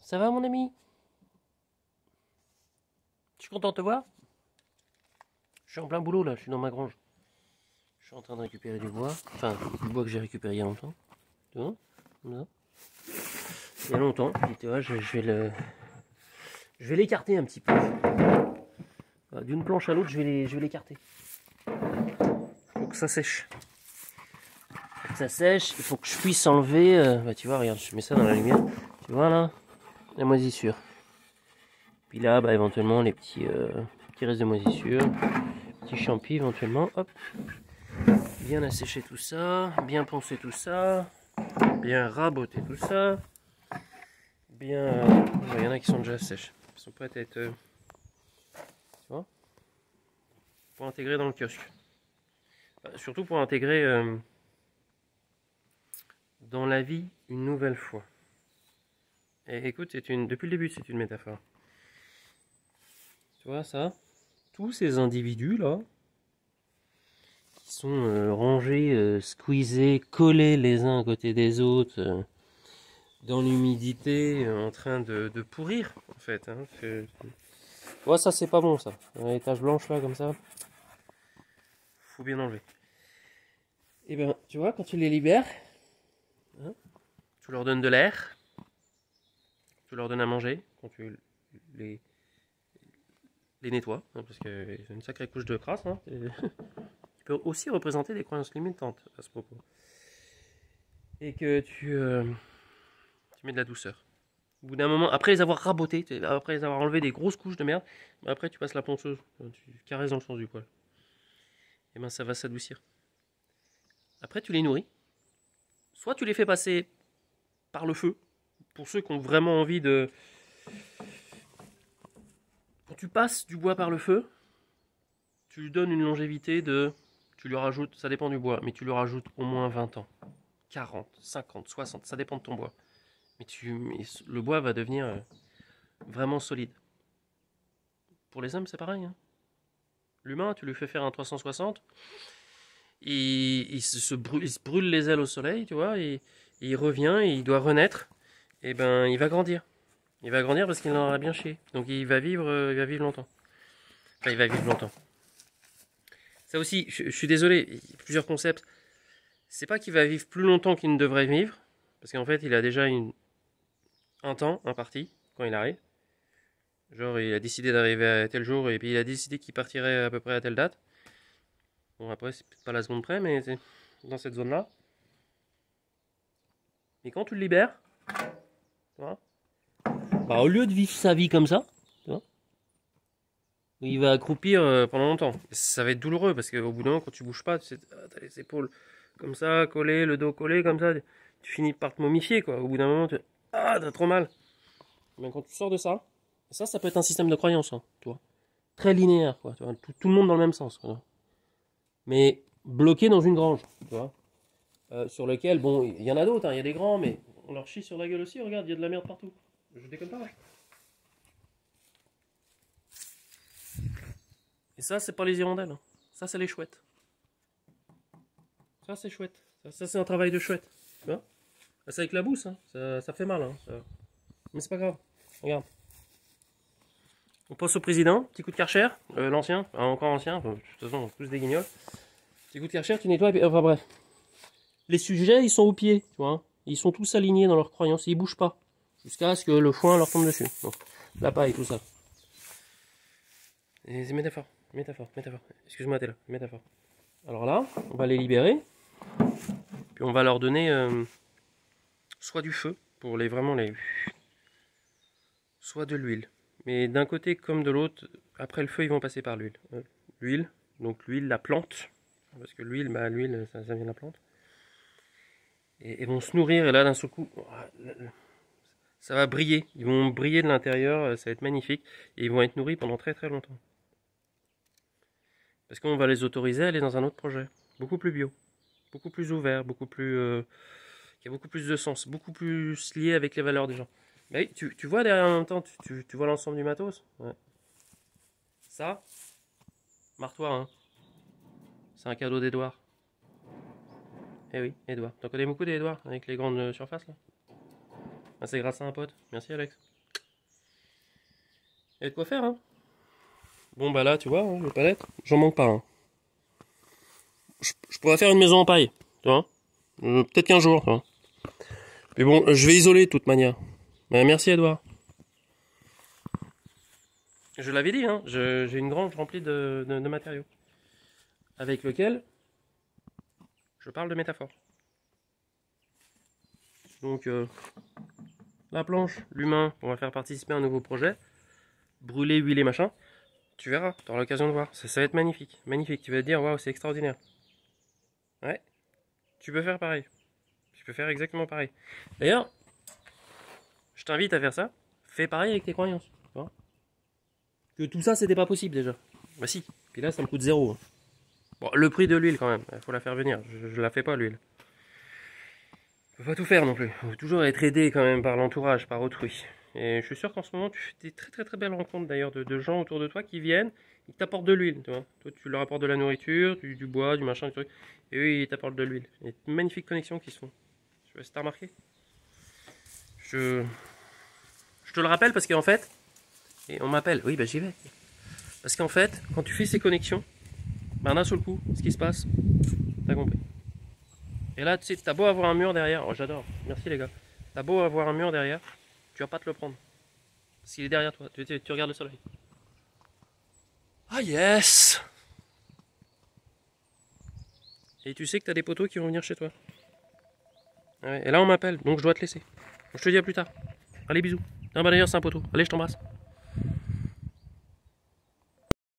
Ça va mon ami? Je suis content de te voir. Je suis en plein boulot là, je suis dans ma grange. Je suis en train de récupérer du bois. Enfin, du bois que j'ai récupéré il y a longtemps. Tu vois? Comme ça. Il y a longtemps. Et tu vois, je vais l'écarter un petit peu. D'une planche à l'autre, je vais l'écarter. Faut que ça sèche. Faut que ça sèche. Il faut que je puisse enlever. Bah tu vois, regarde, je mets ça dans la lumière. Tu vois là, la moisissure. Puis là, bah éventuellement les petits restes de moisissure, petits champis éventuellement. Hop. Bien assécher tout ça, bien poncer tout ça, bien raboter tout ça. Bien. Il y en a qui sont déjà sèches. Ils sont prêts à être. Tu vois, pour intégrer dans le kiosque. Enfin, surtout pour intégrer dans la vie une nouvelle fois. Et écoute, depuis le début, c'est une métaphore. Tu vois ça? Tous ces individus là, qui sont rangés, squeezés, collés les uns à côté des autres, dans l'humidité, en train de pourrir, en fait. Hein. Ouais, ça c'est pas bon ça. Les taches blanches là, comme ça, faut bien enlever. Et ben, tu vois, quand tu les libères, hein, tu leur donnes de l'air, tu leur donnes à manger, quand tu les, les nettoies, hein, parce que c'est une sacrée couche de crasse. Hein, qui peut aussi représenter des croyances limitantes à ce propos. Et que tu mets de la douceur. Au bout d'un moment, après les avoir rabotés, après les avoir enlevé des grosses couches de merde, après tu passes la ponceuse, tu caresses dans le sens du poil. Et ben ça va s'adoucir. Après tu les nourris. Soit tu les fais passer par le feu, pour ceux qui ont vraiment envie de... Quand tu passes du bois par le feu, tu lui donnes une longévité de... Tu lui rajoutes, ça dépend du bois, mais tu lui rajoutes au moins 20 ans. 40, 50, 60, ça dépend de ton bois. Mais le bois va devenir vraiment solide. Pour les hommes, c'est pareil. Hein. L'humain, tu lui fais faire un 360, il se brûle les ailes au soleil, tu vois, et il revient, et il doit renaître, et ben il va grandir. Il va grandir parce qu'il en aura bien chié. Donc il va vivre longtemps. Enfin, il va vivre longtemps. Ça aussi, je suis désolé, il y a plusieurs concepts. C'est pas qu'il va vivre plus longtemps qu'il ne devrait vivre, parce qu'en fait, il a déjà un temps imparti quand il arrive. Genre, il a décidé d'arriver à tel jour, et puis il a décidé qu'il partirait à peu près à telle date. Bon, après, c'est peut-être pas la seconde près, mais c'est dans cette zone-là. Mais quand tu le libères, tu vois, bah, au lieu de vivre sa vie comme ça, tu vois, il va accroupir pendant longtemps. Ça va être douloureux parce qu'au bout d'un moment, quand tu bouges pas, tu as les épaules comme ça, collées, le dos collé comme ça, tu finis par te momifier, quoi. Au bout d'un moment, t'as trop mal. Mais quand tu sors de ça, ça peut être un système de croyance, hein, tu vois. Très linéaire, quoi. Tu vois, tout le monde dans le même sens, quoi. Mais bloqué dans une grange, tu vois. Sur lequel, bon, il y en a d'autres, hein, il y a des grands, mais on leur chie sur la gueule aussi, regarde, il y a de la merde partout. Je déconne pas. Et ça, c'est pas les hirondelles, hein. Ça, c'est les chouettes. Ça, c'est chouette. Ça c'est un travail de chouette. Tu vois, c'est avec la bouse, hein. Ça fait mal, hein. Mais c'est pas grave. Regarde. On passe au président, petit coup de Karcher, l'ancien, encore ancien, de toute façon, tous des guignols. Petit coup de Karcher, tu nettoies, et puis, enfin bref. Les sujets, ils sont au pied, tu vois. Ils sont tous alignés dans leurs croyances, ils bougent pas. Jusqu'à ce que le foin leur tombe dessus. Bon, la paille, tout ça. C'est métaphore, métaphore, métaphore. Excuse-moi, t'es là, métaphore. Alors là, on va les libérer. Puis on va leur donner soit du feu, pour soit de l'huile. Mais d'un côté comme de l'autre, après le feu, ils vont passer par l'huile. L'huile, donc l'huile, la plante. Parce que l'huile, ça vient de la plante. Et vont se nourrir, et là, d'un seul coup, ça va briller. Ils vont briller de l'intérieur, ça va être magnifique. Et ils vont être nourris pendant très très longtemps. Parce qu'on va les autoriser à aller dans un autre projet. Beaucoup plus bio. Beaucoup plus ouvert, qui a beaucoup plus de sens. Beaucoup plus lié avec les valeurs des gens. Mais tu vois derrière en même temps, tu vois l'ensemble du matos. Ouais. Ça, marre-toi, hein. C'est un cadeau d'Edouard. Eh oui, Edouard. T'en connais beaucoup des Edouard avec les grandes surfaces là? Ah, c'est grâce à un pote. Merci Alex. y a de quoi faire, hein. Bon, bah là, tu vois, hein, les palettes, j'en manque pas, hein. Je pourrais faire une maison en paille, tu vois. Peut-être qu'un jour, tu vois. Mais bon, je vais isoler de toute manière. Merci, Edouard. Je l'avais dit, hein, j'ai une grange remplie de matériaux. Avec lequel je parle de métaphore. Donc, la planche, l'humain, on va faire participer à un nouveau projet. Brûler, huiler, machin. Tu verras, tu auras l'occasion de voir. Ça va être magnifique. Magnifique. Tu vas te dire, waouh, c'est extraordinaire. Ouais. Tu peux faire pareil. Tu peux faire exactement pareil. D'ailleurs, je t'invite à faire ça. Fais pareil avec tes croyances. Tu vois, que tout ça, c'était pas possible déjà. Bah si. Puis là, ça me coûte 0. Hein. Bon, le prix de l'huile quand même. Il faut la faire venir. Je la fais pas, l'huile. Faut pas tout faire non plus. Faut toujours être aidé quand même par l'entourage, par autrui. Et je suis sûr qu'en ce moment, tu fais des très belles rencontres d'ailleurs de gens autour de toi qui viennent, ils t'apportent de l'huile, tu vois. Toi, tu leur apportes de la nourriture, du bois, du machin, du truc. Et eux, ils t'apportent de l'huile. Il y a de magnifiques connexions qui se font. Je sais pas si t'as remarqué. Je te le rappelle parce qu'en fait, et on m'appelle, oui, bah j'y vais. Parce qu'en fait, quand tu fais ces connexions, bah d'un seul coup, ce qui se passe, t'as compris. Et là, tu sais, t'as beau avoir un mur derrière, oh j'adore, merci les gars. T'as beau avoir un mur derrière, tu vas pas te le prendre. Parce qu'il est derrière toi, tu regardes le soleil. Ah yes! Et tu sais que t'as des poteaux qui vont venir chez toi. Ouais, et là on m'appelle, donc je dois te laisser. Donc, je te dis à plus tard. Allez, bisous. Ah bah d'ailleurs c'est un poteau. Allez, je t'embrasse.